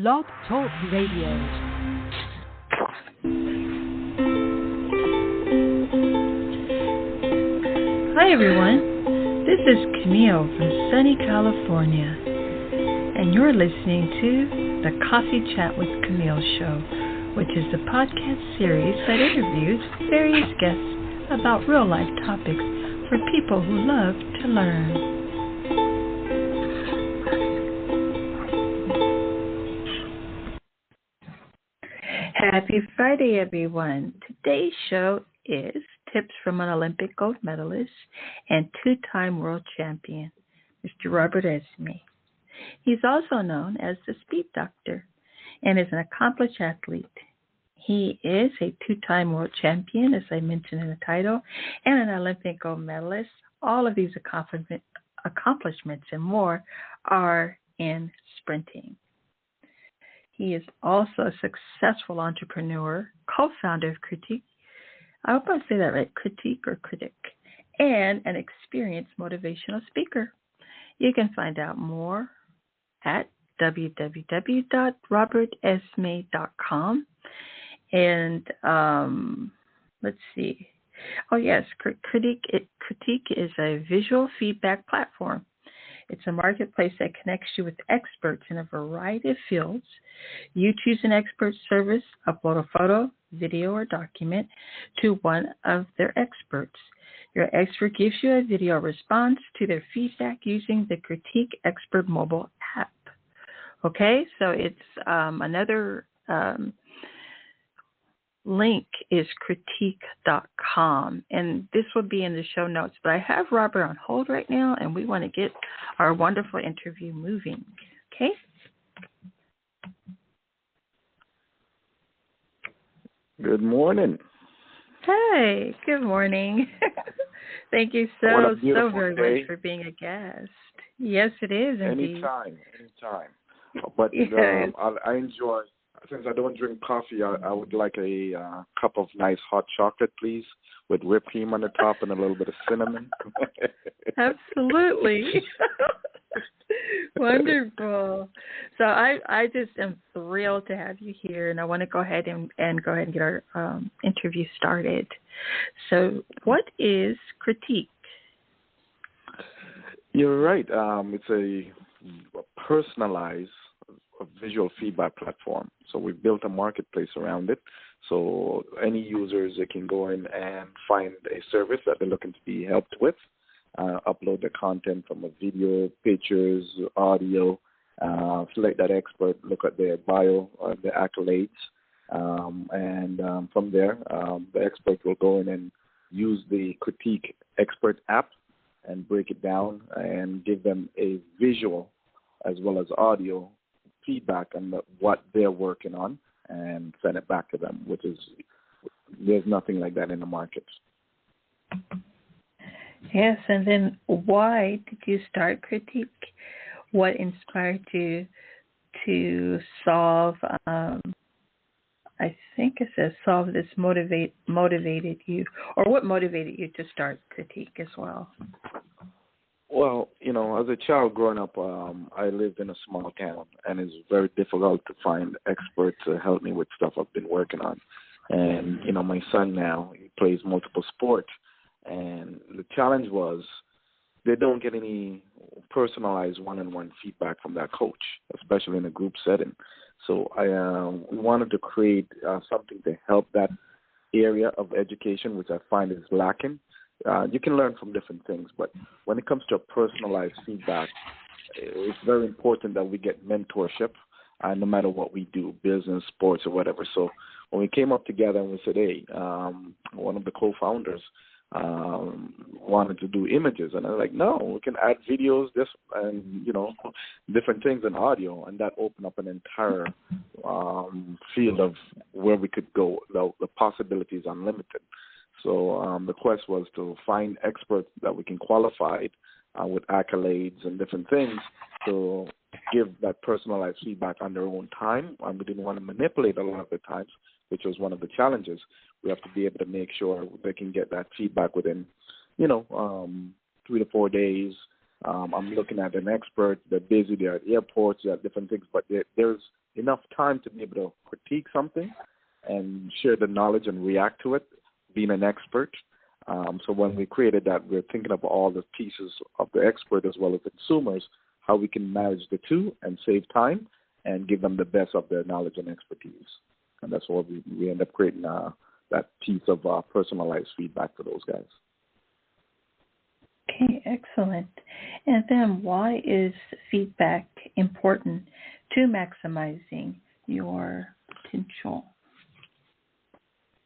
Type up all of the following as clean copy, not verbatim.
Blog Talk Radio. Hi everyone, this is Camille from sunny California, and you're listening to the Coffee Chat with Camille show, which is a podcast series that interviews various guests about real-life topics for people who love to learn. Happy Friday, everyone. Today's show is tips from an Olympic gold medalist and two-time world champion, Mr. Robert Esmie. He's also known as the Speed Doctor and is an accomplished athlete. He is a two-time world champion, as I mentioned in the title, and an Olympic gold medalist. All of these accomplishments and more are in sprinting. He is also a successful entrepreneur, co-founder of Critiq. I hope I say that right, Critiq or Critiq, and an experienced motivational speaker. You can find out more at www.robertesmie.com. And let's see. Oh, yes, Critiq is a visual feedback platform. It's a marketplace that connects you with experts in a variety of fields. You choose an expert service, upload a photo, video, or document to one of their experts. Your expert gives you a video response to their feedback using the Critiq Expert mobile app. Okay, so it's another link is critique.com, and this will be in the show notes. But I have Robert on hold right now, and we want to get our wonderful interview moving. Okay? Good morning. Hey, good morning. Thank you so very much for being a guest. Yes, it is indeed. Anytime. But yes. I enjoy. Since I don't drink coffee, I would like a cup of nice hot chocolate, please, with whipped cream on the top and a little bit of cinnamon. Absolutely. Wonderful. So I just am thrilled to have you here, and I want to go ahead and get our interview started. So what is Critiq? You're right. It's a personalized visual feedback platform. So we've built a marketplace around it. So any users, they can go in and find a service that they're looking to be helped with, upload the content from a video, pictures, audio, select that expert, look at their bio, their accolades, and from there, the expert will go in and use the Critiq Expert app and break it down and give them a visual as well as audio feedback on what they're working on and send it back to them, which is, there's nothing like that in the market. Yes, and then why did you start Critiq? What inspired you to solve, I think it says solve this motivated you, or what motivated you to start Critiq as well? Well, as a child growing up, I lived in a small town, and it's very difficult to find experts to help me with stuff I've been working on. And, my son now, he plays multiple sports, and the challenge was they don't get any personalized one-on-one feedback from that coach, especially in a group setting. So we wanted to create something to help that area of education, which I find is lacking. You can learn from different things, but when it comes to personalized feedback, it's very important that we get mentorship, no matter what we do, business, sports, or whatever. So when we came up together and we said, hey, one of the co-founders wanted to do images, and I was like, no, we can add videos, this, and different things in audio, and that opened up an entire field of where we could go. The possibilities unlimited. So the quest was to find experts that we can qualify with accolades and different things to give that personalized feedback on their own time. And we didn't want to manipulate a lot of the times, which was one of the challenges. We have to be able to make sure they can get that feedback within, 3 to 4 days. I'm looking at an expert. They're busy. They're at airports. They're at different things. But there's enough time to be able to critique something and share the knowledge and react to it, being an expert. So when we created that, we're thinking of all the pieces of the expert as well as the consumers, how we can manage the two and save time and give them the best of their knowledge and expertise. And that's why we end up creating that piece of personalized feedback for those guys. Okay, excellent. And then why is feedback important to maximizing your potential?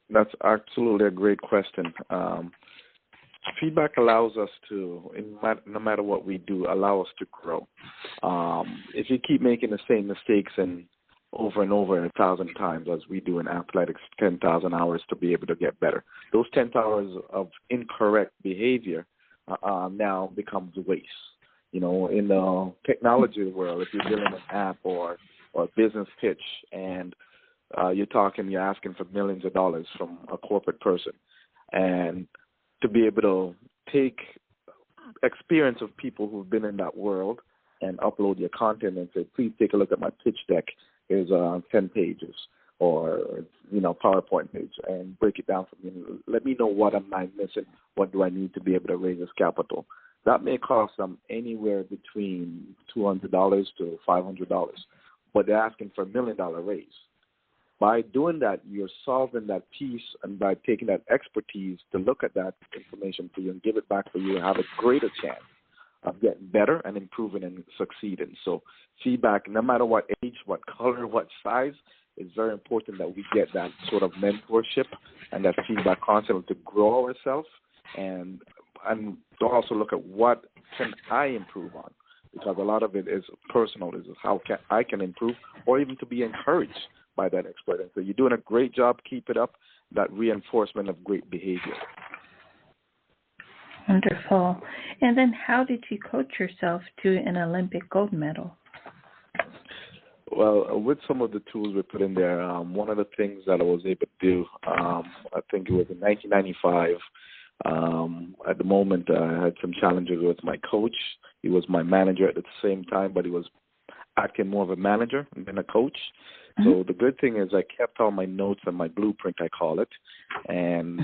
That's absolutely a great question. Feedback allows us to, no matter what we do, allow us to grow. If you keep making the same mistakes and over 1,000 times, as we do in athletics, 10,000 hours to be able to get better, those 10 hours of incorrect behavior now becomes waste. In the technology world, if you're dealing with an app or a business pitch and you're asking for millions of dollars from a corporate person, and to be able to take experience of people who've been in that world and upload your content and say, please take a look at my pitch deck. Here's 10 pages or, PowerPoint page, and break it down for me. Let me know what am I missing. What do I need to be able to raise this capital? That may cost them anywhere between $200 to $500, but they're asking for $1 million raise. By doing that, you're solving that piece, and by taking that expertise to look at that information for you and give it back for you, have a greater chance of getting better and improving and succeeding. So feedback, no matter what age, what color, what size, is very important that we get that sort of mentorship and that feedback constantly to grow ourselves and to also look at what can I improve on, because a lot of it is personal, is how I can improve, or even to be encouraged by that expert. And so you're doing a great job, keep it up, that reinforcement of great behavior. Wonderful. And then how did you coach yourself to an Olympic gold medal? Well, with some of the tools we put in there, one of the things that I was able to do, I think it was in 1995, at the moment I had some challenges with my coach. He was my manager at the same time, but he was acting more of a manager than a coach. So the good thing is I kept all my notes and my blueprint, I call it. And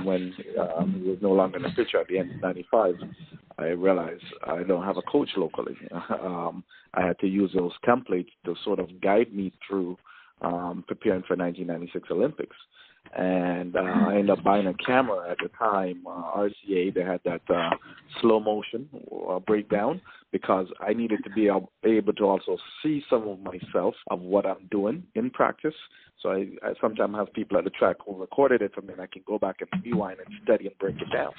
when he was no longer in the picture at the end of 95, I realized I don't have a coach locally. I had to use those templates to sort of guide me through preparing for 1996 Olympics. And I ended up buying a camera at the time, RCA. They had that slow motion breakdown, because I needed to be able to also see some of myself of what I'm doing in practice. So I sometimes have people at the track who recorded it for me, and I can go back and rewind and study and break it down.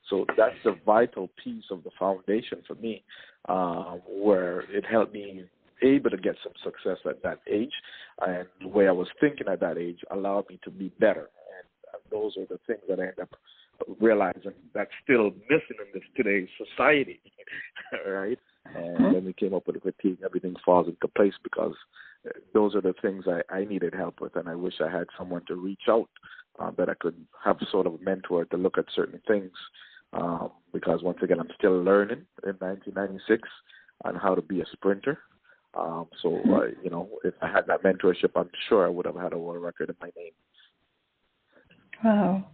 So that's the vital piece of the foundation for me, where it helped me able to get some success at that age, and the way I was thinking at that age allowed me to be better. And those are the things that I end up realizing that's still missing in this today's society, right? And then we came up with a critique. Everything falls into place, because those are the things I needed help with, and I wish I had someone to reach out that I could have sort of a mentor to look at certain things, because once again, I'm still learning in 1996 on how to be a sprinter. If I had that mentorship, I'm sure I would have had a world record in my name. Wow.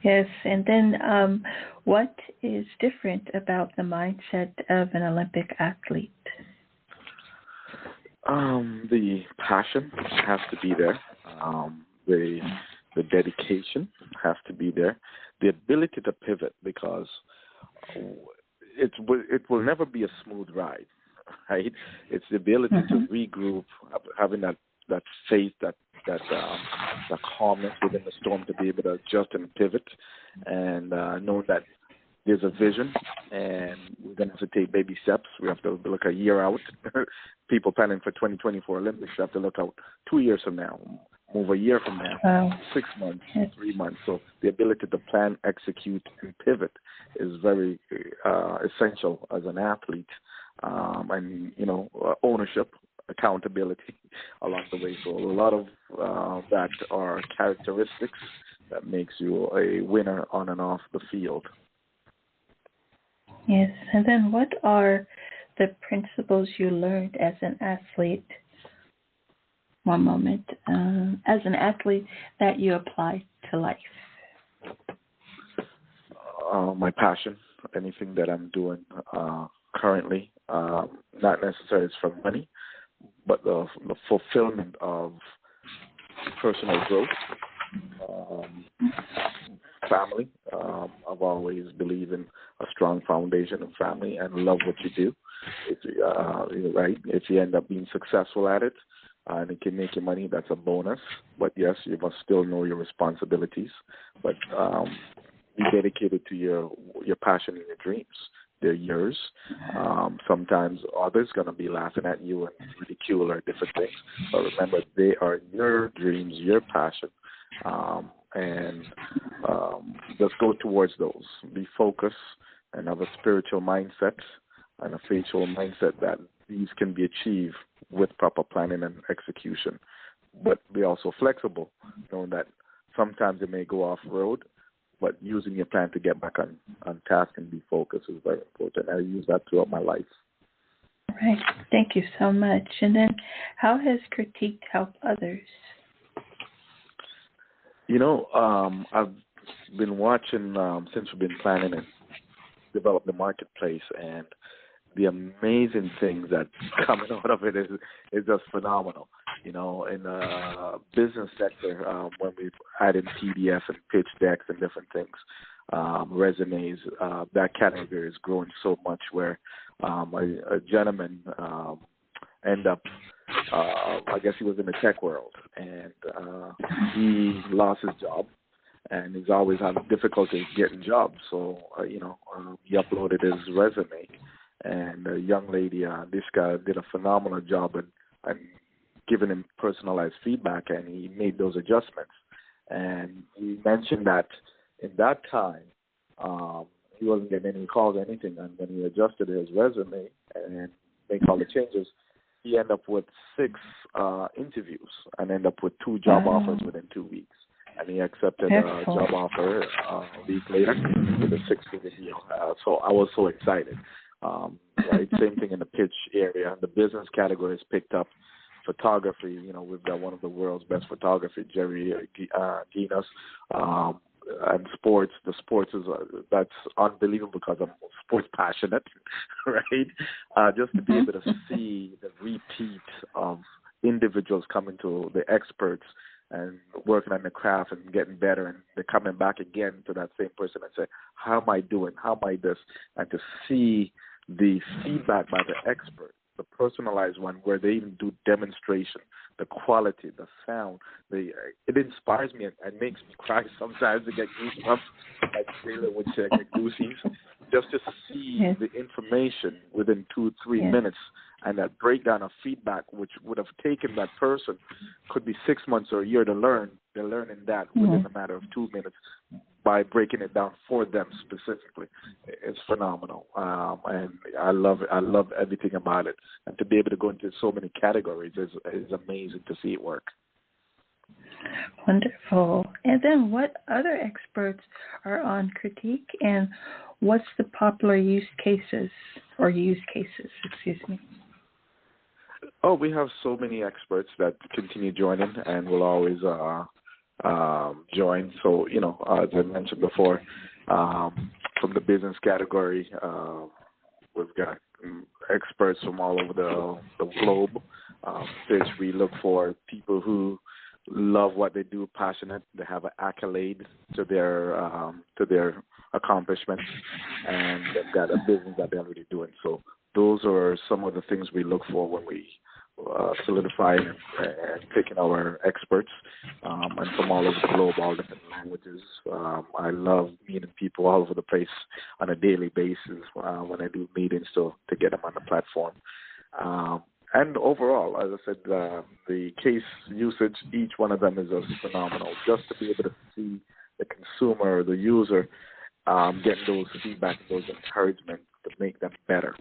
Yes. And then what is different about the mindset of an Olympic athlete? The passion has to be there. The dedication has to be there. The ability to pivot, because it will never be a smooth ride. Right, it's the ability to regroup, having that faith, that calmness within the storm, to be able to adjust and pivot, and knowing that there's a vision, and we're going to have to take baby steps. We have to look a year out. People planning for 2024 Olympics have to look out 2 years from now, move a year from now, 6 months, 3 months. So the ability to plan, execute, and pivot is very essential as an athlete. And ownership, accountability along the way. So a lot of that are characteristics that makes you a winner on and off the field. Yes. And then what are the principles you learned as an athlete? One moment. As an athlete that you apply to life. My passion, anything that I'm doing currently, not necessarily for money, but the fulfillment of personal growth, family. I've always believed in a strong foundation of family and love what you do. If if you end up being successful at it and it can make you money, that's a bonus. But yes, you must still know your responsibilities. But be dedicated to your passion and your dreams. They're yours. Sometimes others going to be laughing at you and ridicule or different things. But remember, they are your dreams, your passion. And just go towards those. Be focused and have a spiritual mindset and a faithful mindset that these can be achieved with proper planning and execution. But be also flexible, knowing that sometimes it may go off road, but using your plan to get back on task and be focused is very important. I use that throughout my life. Right. Thank you so much. And then how has Critiq helped others? I've been watching since we've been planning and develop the marketplace, and the amazing things that's coming out of it is just phenomenal. In the business sector, when we add in PDF and pitch decks and different things, resumes, that category is growing so much where a gentleman end up, I guess he was in the tech world, and he lost his job, and he's always having difficulty getting jobs. So, he uploaded his resume, and a young lady, this guy did a phenomenal job and giving him personalized feedback, and he made those adjustments. And he mentioned that in that time, he wasn't getting any calls or anything, and when he adjusted his resume and made all the changes, he ended up with 6 interviews and ended up with 2 job offers within 2 weeks. And he accepted a job offer a week later with a 6-figure deal. So I was so excited. Right, same thing in the pitch area. The business category is picked up. Photography, we've got one of the world's best photographers, Jerry Guinness. And sports, the sports is that's unbelievable because I'm sports passionate, right? Just to be able to see the repeat of individuals coming to the experts and working on the craft and getting better, and they're coming back again to that same person and say, how am I doing? How am I this? And to see the feedback by the expert, the personalized one, where they even do demonstration, the quality, the sound, it inspires me and makes me cry sometimes to get goosebumps, like Taylor would say, get goosies, just to see the information within 2-3 minutes, and that breakdown of feedback, which would have taken that person, could be 6 months or a year to learn. They're learning that within a matter of 2 minutes by breaking it down for them specifically. It's phenomenal, and I love it. I love everything about it, and to be able to go into so many categories is amazing to see it work. Wonderful. And then what other experts are on Critiq, and what's the popular use cases? Excuse me. Oh, we have so many experts that continue joining and will always join. So, as I mentioned before, from the business category, we've got experts from all over the globe. Which we look for people who love what they do, passionate. They have an accolade to their accomplishments, and they've got a business that they're already doing. So those are some of the things we look for when we solidify and picking our experts, and from all over the globe, all different languages. I love meeting people all over the place on a daily basis when I do meetings to get them on the platform. And overall, as I said, the case usage, each one of them is just phenomenal. Just to be able to see the consumer, the user, getting those feedback, those encouragement to make them better.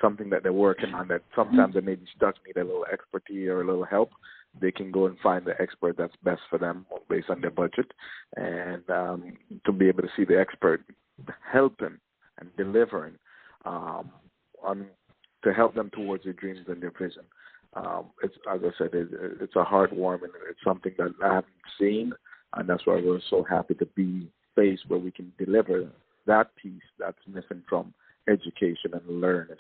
Something that they're working on that sometimes they maybe just need a little expertise or a little help. They can go and find the expert that's best for them based on their budget, and to be able to see the expert helping and delivering to help them towards their dreams and their vision. It's, as I said, it's a heartwarming. It's something that I haven't seen, and that's why we're so happy to be faced where we can deliver that piece that's missing from education and learning.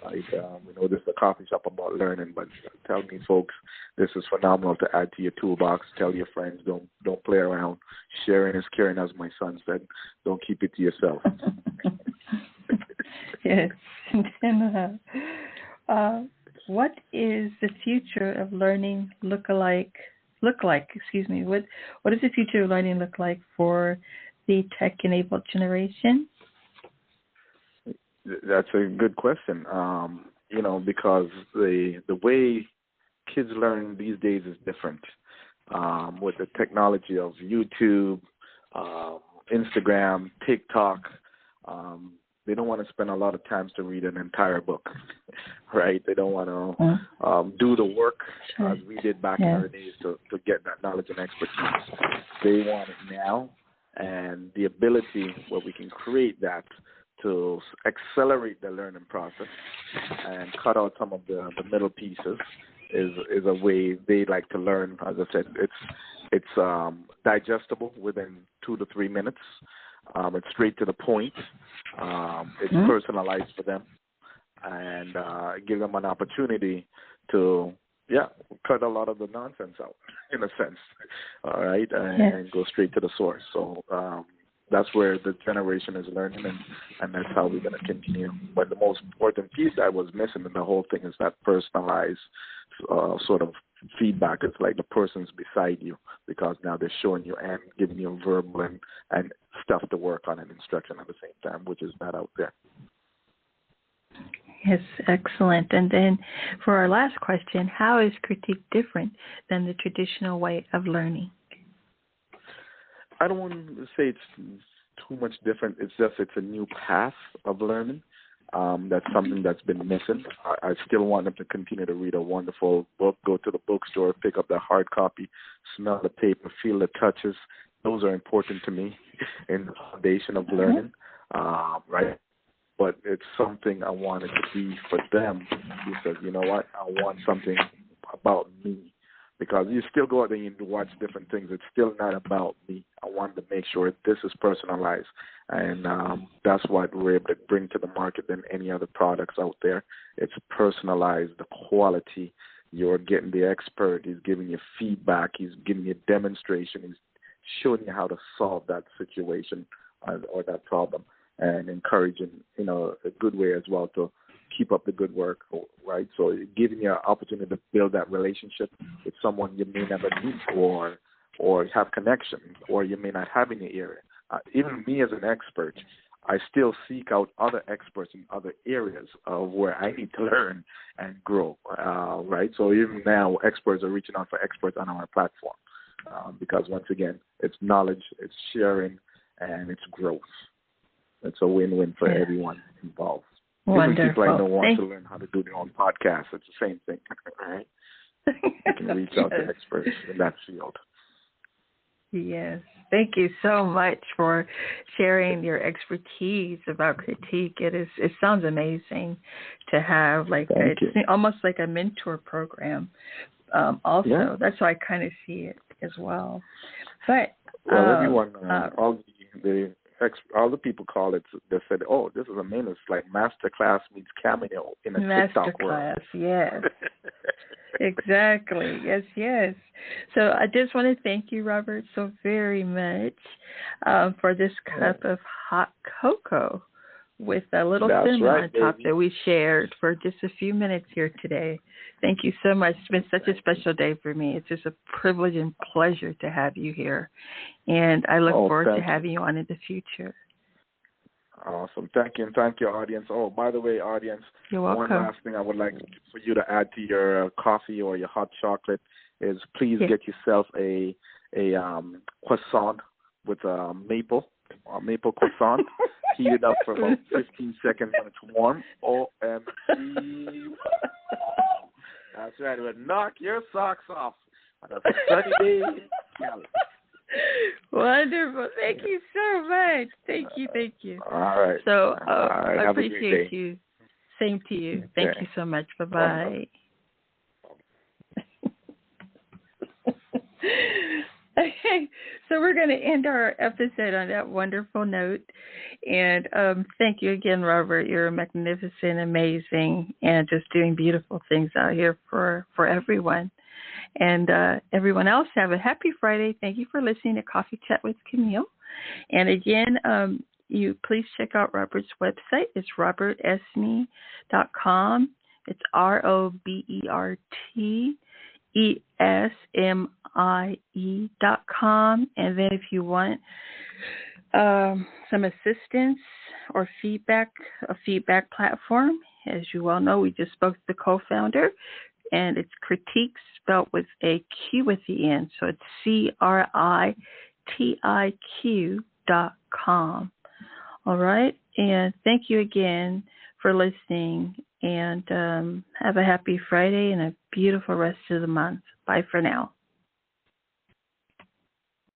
Like, we know this is a coffee shop about learning, but tell me, folks, this is phenomenal to add to your toolbox. Tell your friends, don't play around. Sharing is caring, as my son said. Don't keep it to yourself. Yes. What is the future of learning look like? Excuse me. What does the future of learning look like for the tech-enabled generation? That's a good question. Because the way kids learn these days is different. With the technology of YouTube, Instagram, TikTok, they don't want to spend a lot of time to read an entire book, right? They don't want to do the work as we did back in our days to get that knowledge and expertise. They want it now, and the ability where we can create that to accelerate the learning process and cut out some of the middle pieces is a way they like to learn. As I said, it's digestible within 2 to 3 minutes. It's straight to the point. It's personalized for them, and give them an opportunity to cut a lot of the nonsense out, in a sense, all right, and go straight to the source. So that's where the generation is learning, and that's how we're going to continue. But the most important piece that was missing in the whole thing is that personalized sort of feedback. It's like the person's beside you, because now they're showing you and giving you verbal and stuff to work on and instruction at the same time, which is not out there. Yes, excellent. And then for our last question, how is Critiq different than the traditional way of learning? I don't want to say it's too much different. It's just it's a new path of learning. That's something that's been missing. I still want them to continue to read a wonderful book, go to the bookstore, pick up the hard copy, smell the paper, feel the touches. Those are important to me in the foundation of learning, right? But it's something I want it to be for them, because, you know what, I want something about me. Because you still go out there and you watch different things. It's still not about me. I wanted to make sure this is personalized. And that's what we're able to bring to the market than any other products out there. It's personalized, the quality. You're getting the expert. He's giving you feedback. He's giving you demonstration. He's showing you how to solve that situation or that problem, and encouraging, a good way as well to keep up the good work, right? So giving you an opportunity to build that relationship with someone you may never meet or have connection, or you may not have in your area. Even me as an expert, I still seek out other experts in other areas of where I need to learn and grow, right? So even now, experts are reaching out for experts on our platform, because once again, it's knowledge, it's sharing, and it's growth. It's a win-win for everyone involved. Wonderful. Even people I know want to learn how to do their own podcast. It's the same thing, right? You can reach out to experts in that field. Yes. Thank you so much for sharing your expertise about Critiq. It sounds amazing to have almost like a mentor program. Also, that's how I kind of see it as well. But everyone, all the people call it. They said, "Oh, this is amazing! It's like master class meets cameo in a TikTok world." Yes, exactly. Yes. So I just want to thank you, Robert, so very much for this cup of hot cocoa with a little cinnamon on top that we shared for just a few minutes here today. Thank you so much. It's been such a special day for me. It's just a privilege and pleasure to have you here. And I look forward to having you on in the future. Awesome. Thank you. And thank you, audience. Oh, by the way, audience, you're welcome. One last thing I would like for you to add to your coffee or your hot chocolate is please get yourself a croissant with maple croissant. Heat it up for about 15 seconds when it's warm. OMG. That's right. It would knock your socks off on a sunny day in Cali. Wonderful. Thank you so much. Thank you. All right. So I appreciate you. Same to you. Thank you so much. Bye-bye. So we're going to end our episode on that wonderful note. And thank you again, Robert. You're magnificent, amazing, and just doing beautiful things out here for everyone. And everyone else, have a happy Friday. Thank you for listening to Coffee Chat with Camille. And again, you please check out Robert's website. It's robertesmie.com. It's RobertEsmie.com. And then if you want some assistance or feedback, a feedback platform, as you well know, we just spoke to the co-founder, and it's Critiq, spelled with a Q at the end. So it's CRITIQ.com. All right. And thank you again for listening. And have a happy Friday and a beautiful rest of the month. Bye for now.